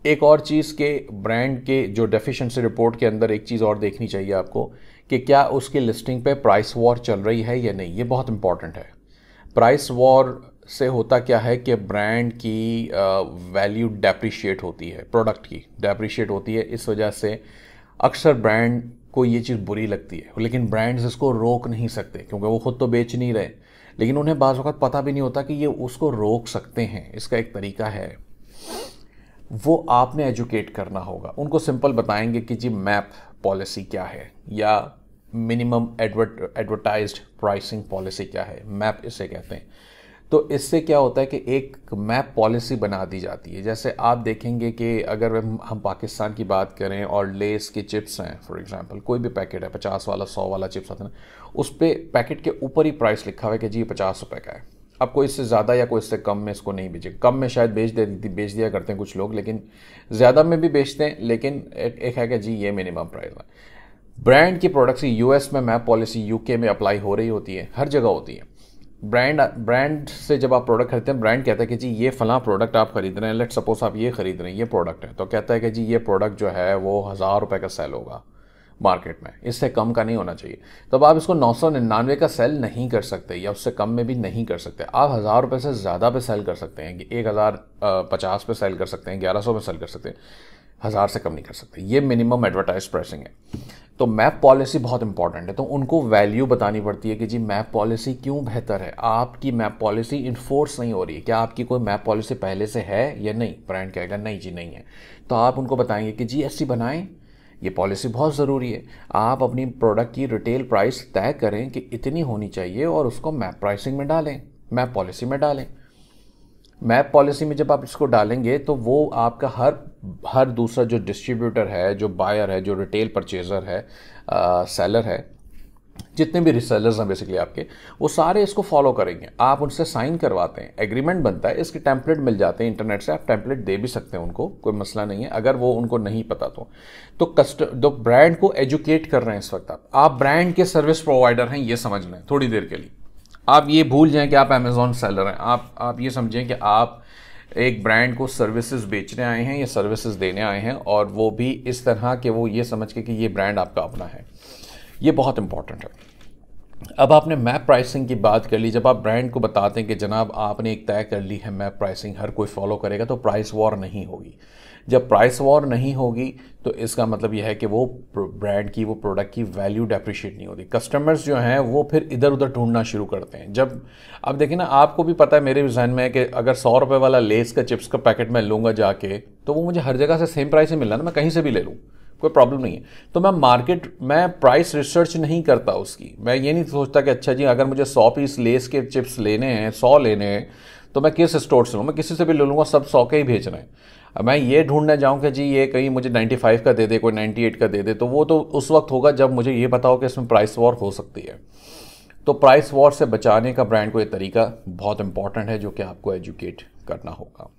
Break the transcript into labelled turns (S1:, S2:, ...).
S1: एक और चीज़ के ब्रांड के जो डेफिशिएंसी रिपोर्ट के अंदर एक चीज़ और देखनी चाहिए आपको कि क्या उसकी लिस्टिंग पे प्राइस वॉर चल रही है या नहीं। ये बहुत इंपॉर्टेंट है। प्राइस वॉर से होता क्या है कि ब्रांड की वैल्यू डेप्रिशिएट होती है, प्रोडक्ट की डेप्रिशिएट होती है। इस वजह से अक्सर ब्रांड को ये चीज़ बुरी लगती है, लेकिन ब्रांड्स इसको रोक नहीं सकते क्योंकि वो खुद तो बेच नहीं रहे, लेकिन उन्हें बाज़ वक़्त पता भी नहीं होता कि ये उसको रोक सकते हैं। इसका एक तरीका है, वो आपने एजुकेट करना होगा। उनको सिंपल बताएंगे कि जी मैप पॉलिसी क्या है या मिनिमम एडवर्टाइज्ड प्राइसिंग पॉलिसी क्या है, मैप इसे कहते हैं। तो इससे क्या होता है कि एक मैप पॉलिसी बना दी जाती है। जैसे आप देखेंगे कि अगर हम पाकिस्तान की बात करें और लेस के चिप्स हैं, फॉर एग्जांपल कोई भी पैकेट है 50 वाला 100 वाला चिप्स आता है ना, उस पर पैकेट के ऊपर ही प्राइस लिखा हुआ है कि जी ये 50 रुपये का है। अब कोई इससे ज़्यादा या कोई इससे कम में इसको नहीं बेचे। कम में शायद बेच दिया करते हैं कुछ लोग, लेकिन ज़्यादा में भी बेचते हैं। लेकिन एक है कि जी ये मिनिमम प्राइस है। ब्रांड की प्रोडक्ट्स यूएस में मैप पॉलिसी, यूके में अप्लाई हो रही होती है, हर जगह होती है। ब्रांड से जब आप प्रोडक्ट खरीदते हैं, ब्रांड कहता है कि जी ये फलां प्रोडक्ट आप खरीद रहे हैं, लेट सपोज आप ये खरीद रहे हैं, ये प्रोडक्ट है, तो कहता है कि जी ये प्रोडक्ट जो है वो 1000 रुपये का सेल होगा मार्केट में, इससे कम का नहीं होना चाहिए। तब आप इसको 999 का सेल नहीं कर सकते या उससे कम में भी नहीं कर सकते। आप 1000 रुपये से ज़्यादा पे सेल कर सकते हैं, 1050 पे सेल कर सकते हैं, 1100 पे सेल कर सकते हैं, 1000 से कम नहीं कर सकते। ये मिनिमम एडवर्टाइज प्राइसिंग है। तो मैप पॉलिसी बहुत इंपॉर्टेंट है। तो उनको वैल्यू बतानी पड़ती है कि जी मैप पॉलिसी क्यों बेहतर है, आपकी मैप पॉलिसी इन्फोर्स नहीं हो रही है, क्या आपकी कोई मैप पॉलिसी पहले से है या नहीं। ब्रांड कहेगा नहीं जी नहीं है, तो आप उनको बताएंगे कि जी ऐसी बनाएं, ये पॉलिसी बहुत ज़रूरी है। आप अपनी प्रोडक्ट की रिटेल प्राइस तय करें कि इतनी होनी चाहिए और उसको मैप प्राइसिंग में डालें, मैप पॉलिसी में डालें। मैप पॉलिसी में जब आप इसको डालेंगे तो वो आपका हर दूसरा जो डिस्ट्रीब्यूटर है, जो बायर है, जो रिटेल परचेज़र है, सेलर है, जितने भी रिसेलर्स हैं बेसिकली आपके, वो सारे इसको फॉलो करेंगे। आप उनसे साइन करवाते हैं, एग्रीमेंट बनता है, इसके टेम्पलेट मिल जाते हैं इंटरनेट से, आप टेम्पलेट दे भी सकते हैं उनको, कोई मसला नहीं है अगर वो उनको नहीं पता तो ब्रांड को एजुकेट कर रहे हैं इस वक्त आप ब्रांड के सर्विस प्रोवाइडर हैं, ये समझ लें थोड़ी देर के लिए। आप ये भूल जाएं कि आप अमेज़ॉन सेलर हैं। आप ये समझें कि आप एक ब्रांड को सर्विसेज बेचने आए हैं या सर्विसेज देने आए हैं, और वो भी इस तरह कि वो ये समझ के कि ये ब्रांड आपका अपना है। ये बहुत इंपॉर्टेंट है। अब आपने मैप प्राइसिंग की बात कर ली। जब आप ब्रांड को बताते हैं कि जनाब आपने एक तय कर ली है मैप प्राइसिंग, हर कोई फॉलो करेगा, तो प्राइस वॉर नहीं होगी। जब प्राइस वॉर नहीं होगी तो इसका मतलब यह है कि वो ब्रांड की, वो प्रोडक्ट की वैल्यू डेप्रिशिएट नहीं होती। कस्टमर्स जो हैं वो फिर इधर उधर ढूंढना शुरू करते हैं। जब अब देखिए ना, आपको भी पता है, मेरे भी जहन में है कि अगर 100 रुपये वाला लेस का चिप्स का पैकेट मैं लूँगा जाके, तो वो मुझे हर जगह से सेम प्राइस में मिल रहा है ना, मैं कहीं से भी ले लूँ, कोई प्रॉब्लम नहीं है। तो मैं प्राइस रिसर्च नहीं करता उसकी। मैं ये नहीं सोचता कि अच्छा जी अगर मुझे 100 पीस लेस के चिप्स लेने हैं, 100 लेने हैं, तो मैं किस स्टोर से लूँ, मैं किसी से भी ले लूँगा, सब 100 के ही भेज रहे हैं। अब मैं ये ढूंढने जाऊँ कि जी ये कहीं मुझे 95 का दे दे, कोई 98 का दे दे, तो वो तो उस वक्त होगा जब मुझे ये पता हो कि इसमें प्राइस वॉर हो सकती है। तो प्राइस वॉर से बचाने का ब्रांड को ये तरीका बहुत इंपॉर्टेंट है, जो कि आपको एजुकेट करना होगा।